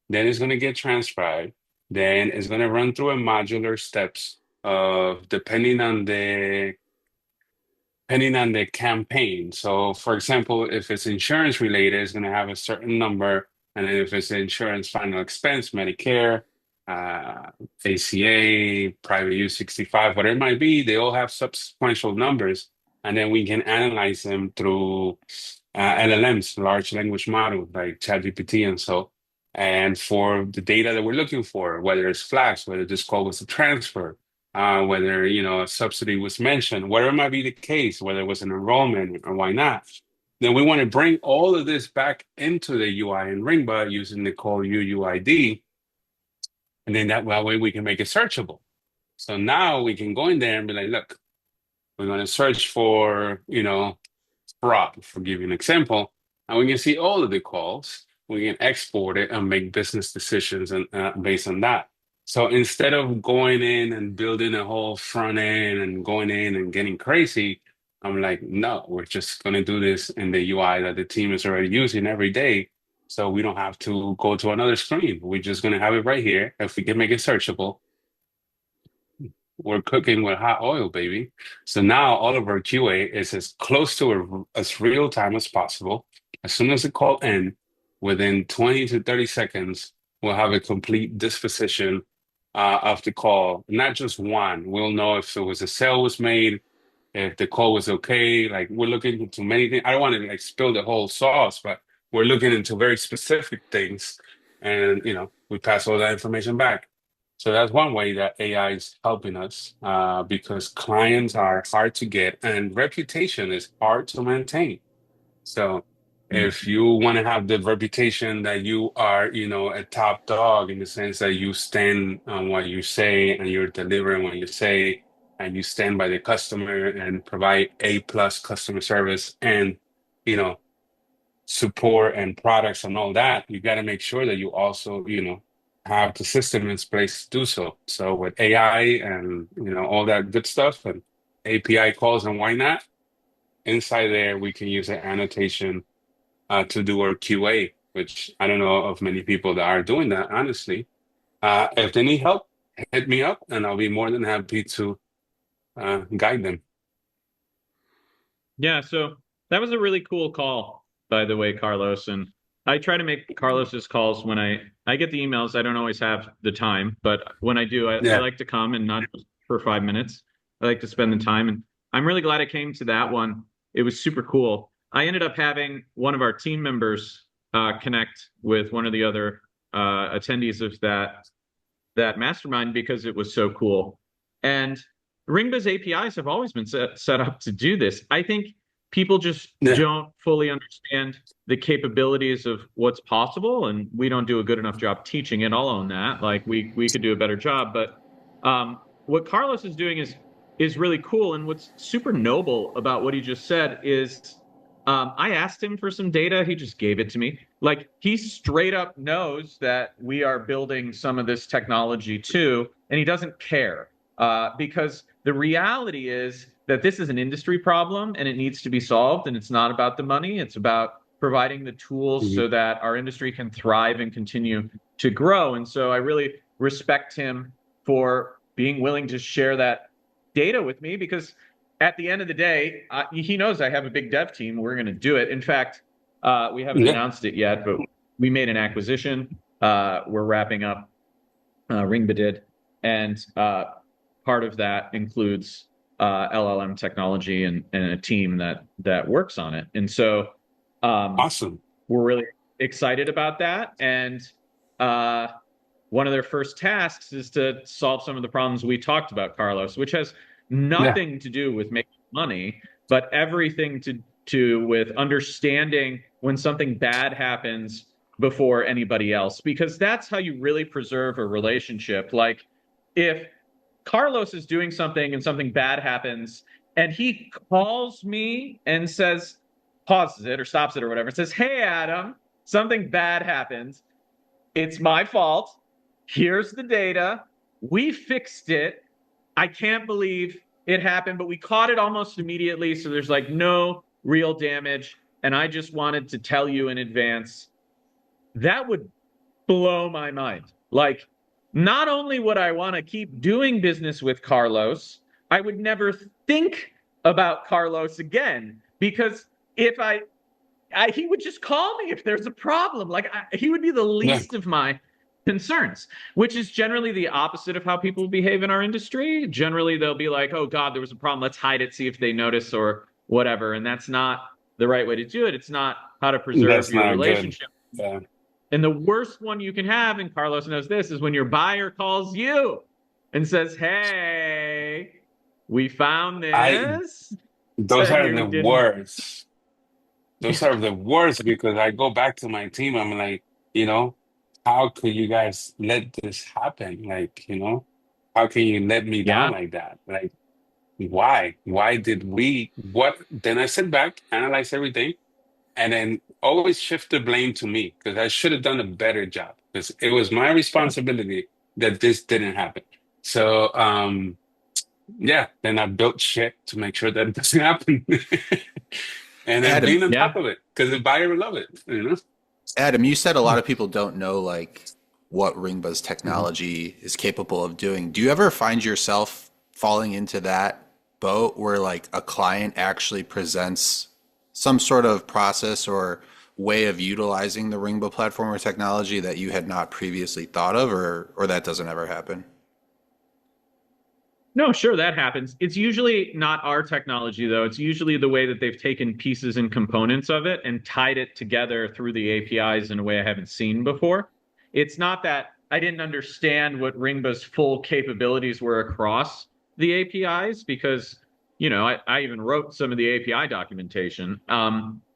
Then it's going to get transcribed. Then it's going to run through a modular steps of depending on the campaign. So, for example, if it's insurance related, it's going to have a certain number. And then if it's insurance final expense, Medicare, ACA, private use 65, whatever it might be, they all have subsequential numbers. And then we can analyze them through LLMs, large language models like ChatGPT and so. And for the data that we're looking for, whether it's flags, whether this call was a transfer, whether a subsidy was mentioned, whatever might be the case, whether it was an enrollment or why not. Then we want to bring all of this back into the UI in Ringba using the call UUID, and then that way we can make it searchable. So now we can go in there and be like, look, we're going to search for fraud, for giving an example, and we can see all of the calls. We can export it and make business decisions and based on that. So instead of going in and building a whole front end and going in and getting crazy, I'm like, no, we're just going to do this in the UI that the team is already using every day. So we don't have to go to another screen. We're just going to have it right here. If we can make it searchable, we're cooking with hot oil, baby. So now all of our QA is as close to as real time as possible. As soon as the call ends, within 20 to 30 seconds, we'll have a complete disposition of the call. Not just one. We'll know if it was a sale was made, if the call was okay. Like, we're looking into many things. I don't want to spill the whole sauce, but we're looking into very specific things, and we pass all that information back. So that's one way that AI is helping us, because clients are hard to get and reputation is hard to maintain. So if you want to have the reputation that you are, a top dog in the sense that you stand on what you say and you're delivering what you say, and you stand by the customer and provide A+ customer service and, support and products and all that, you got to make sure that you also, have the system in place to do so. So with AI and, all that good stuff and API calls and why not, inside there, we can use an annotation to do our QA, which I don't know of many people that are doing that, honestly. If they need help, hit me up and I'll be more than happy to guide them. Yeah, so that was a really cool call, by the way, Carlos. And I try to make Carlos's calls when I get the emails. I don't always have the time, but when I do, I like to come, and not just for 5 minutes. I like to spend the time. And I'm really glad I came to that one. It was super cool. I ended up having one of our team members connect with one of the other attendees of that mastermind because it was so cool. And Ringba's APIs have always been set up to do this. I think people just don't fully understand the capabilities of what's possible, and we don't do a good enough job teaching it. I'll own that. Like, we could do a better job. But what Carlos is doing is really cool. And what's super noble about what he just said is, I asked him for some data. He just gave it to me. Like, he straight up knows that we are building some of this technology too, and he doesn't care, because the reality is that this is an industry problem and it needs to be solved. And it's not about the money. It's about providing the tools so that our industry can thrive and continue to grow. And so I really respect him for being willing to share that data with me, because at the end of the day, he knows I have a big dev team. We're going to do it. In fact, we haven't announced it yet, but we made an acquisition. We're wrapping up, Ringba did. And part of that includes LLM technology and a team that works on it. And so awesome. We're really excited about that. And one of their first tasks is to solve some of the problems we talked about, Carlos, which has nothing to do with making money, but everything to do with understanding when something bad happens before anybody else, because that's how you really preserve a relationship. Like, if Carlos is doing something and something bad happens And he calls me and says, pauses it or stops it or whatever, says, "Hey, Adam, something bad happened. It's my fault. Here's the data. We fixed it. I can't believe it happened, but we caught it almost immediately. So there's like no real damage. And I just wanted to tell you in advance." That would blow my mind. Like, not only would I want to keep doing business with Carlos, I would never think about Carlos again, because if he would just call me if there's a problem. Like, he would be the least of my concerns, which is generally the opposite of how people behave in our industry. Generally, they'll be like, "Oh God, there was a problem. Let's hide it, see if they notice or whatever." And that's not the right way to do it. It's not how to preserve your relationship. Yeah. And the worst one you can have, and Carlos knows this, is when your buyer calls you and says, "Hey, we found this." Those are the worst. Those are the worst, because I go back to my team. I'm like, how could you guys let this happen? Like, how can you let me down like that? Like, why? Why did we? What? Then I sit back, analyze everything, and then always shift the blame to me, because I should have done a better job, because it was my responsibility that this didn't happen. So, then I built shit to make sure that it doesn't happen. And then being on top of it, because the buyer will love it, Adam, you said a lot of people don't know like what Ringba's technology is capable of doing. Do you ever find yourself falling into that boat where like a client actually presents some sort of process or way of utilizing the Ringba platform or technology that you had not previously thought of, or that doesn't ever happen? No, sure, that happens. It's usually not our technology, though. It's usually the way that they've taken pieces and components of it and tied it together through the APIs in a way I haven't seen before. It's not that I didn't understand what Ringba's full capabilities were across the APIs, because, I even wrote some of the API documentation.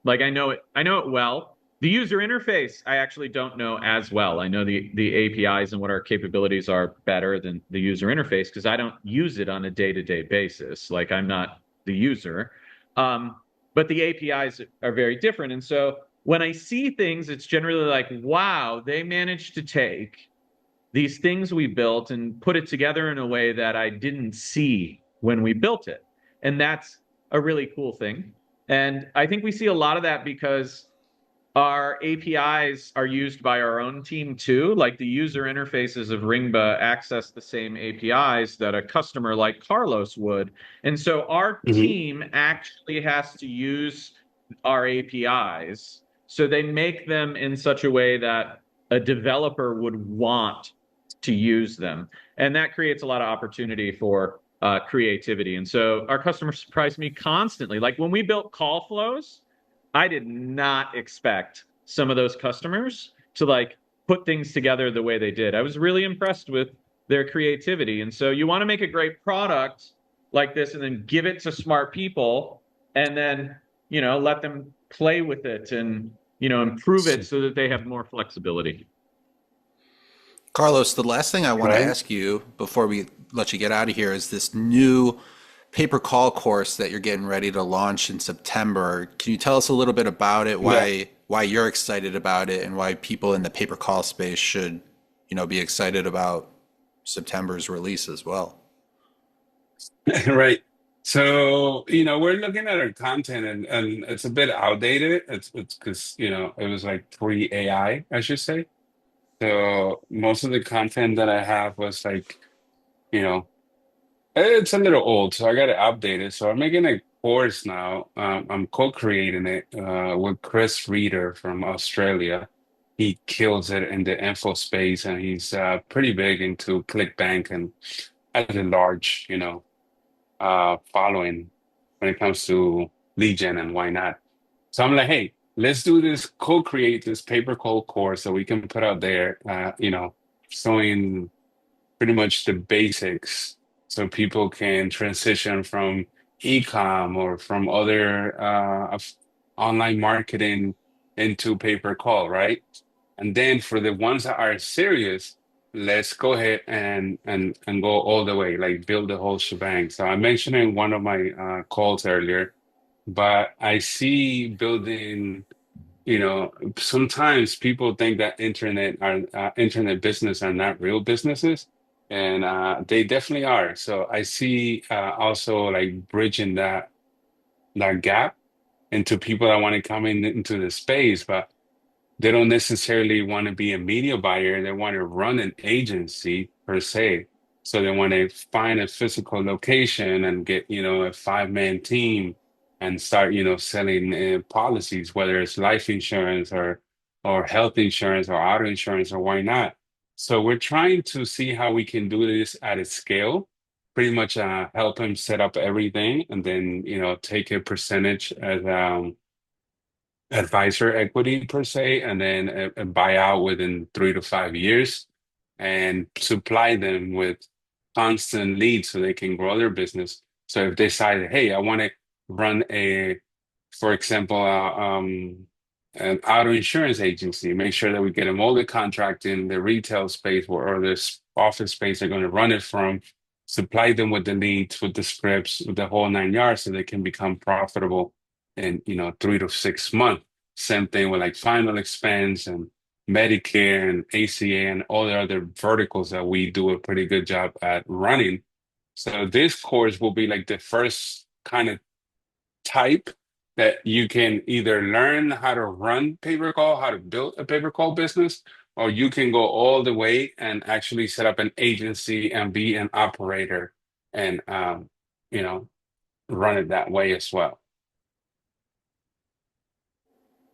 Like I know it well. The user interface, I actually don't know as well. I know the APIs and what our capabilities are better than the user interface, because I don't use it on a day-to-day basis. Like, I'm not the user. But the APIs are very different. And so when I see things, it's generally like, wow, they managed to take these things we built and put it together in a way that I didn't see when we built it. And that's a really cool thing. And I think we see a lot of that because our APIs are used by our own team too. Like, the user interfaces of Ringba access the same APIs that a customer like Carlos would. And so our team actually has to use our APIs. So they make them in such a way that a developer would want to use them. And that creates a lot of opportunity for creativity. And so our customers surprise me constantly. Like, when we built call flows, I did not expect some of those customers to like put things together the way they did. I was really impressed with their creativity. And so you want to make a great product like this and then give it to smart people, and then, let them play with it and, improve it so that they have more flexibility. Carlos, the last thing I want to ask you before we let you get out of here is this new pay-per-call course that you're getting ready to launch in September. Can you tell us a little bit about it, why you're excited about it, and why people in the pay-per-call space should, be excited about September's release as well? Right. So, we're looking at our content, and it's a bit outdated. It's because, it was like pre-AI, I should say. So most of the content that I have was like, it's a little old, so I got to update it. So I'm making a course now. I'm co-creating it with Chris Reader from Australia. He kills it in the info space, and he's pretty big into ClickBank and has a large, following when it comes to lead gen and why not. So I'm like, hey, let's do this, co-create this pay-per-call course that we can put out there, showing pretty much the basics so people can transition from e-com or from other online marketing into pay-per-call, right? And then for the ones that are serious, let's go ahead and go all the way, like build the whole shebang. So I mentioned in one of my calls earlier, but I see building, sometimes people think that internet business are not real businesses, and they definitely are. So I see also like bridging that gap into people that want to come into the space, but they don't necessarily want to be a media buyer. They want to run an agency per se. So they want to find a physical location and get, a 5-man team and start, selling policies, whether it's life insurance or health insurance or auto insurance or why not. So we're trying to see how we can do this at a scale, pretty much help them set up everything and then, take a percentage as advisor equity per se, and then a buyout within 3 to 5 years, and supply them with constant leads so they can grow their business. So if they decide, hey, I want to run for example, an auto insurance agency, make sure that we get them all the contract in the retail space or this office space they're going to run it from, supply them with the leads, with the scripts, with the whole 9 yards so they can become profitable in 3 to 6 months. Same thing with like final expense and Medicare and ACA and all the other verticals that we do a pretty good job at running. So this course will be like the first kind of type that you can either learn how to run pay-per-call, how to build a pay-per-call business, or you can go all the way and actually set up an agency and be an operator and run it that way as well.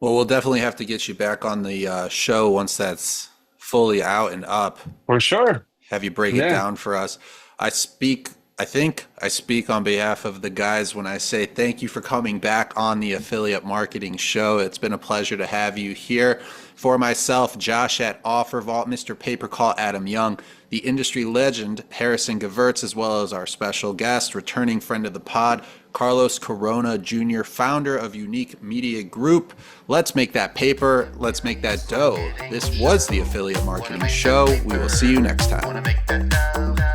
Well, we'll definitely have to get you back on the show once that's fully out and up. For sure. Have you break it down for us. I think I speak on behalf of the guys when I say thank you for coming back on the Affiliate Marketing Show. It's been a pleasure to have you here. For myself, Josh at OfferVault, Mr. Pay-Per-Call Adam Young, the industry legend Harrison Gevirtz, as well as our special guest, returning friend of the pod, Carlos Corona Jr., founder of UNiK Media Group. Let's make that paper. Let's make that dough. This was the Affiliate Marketing Show. We will see you next time.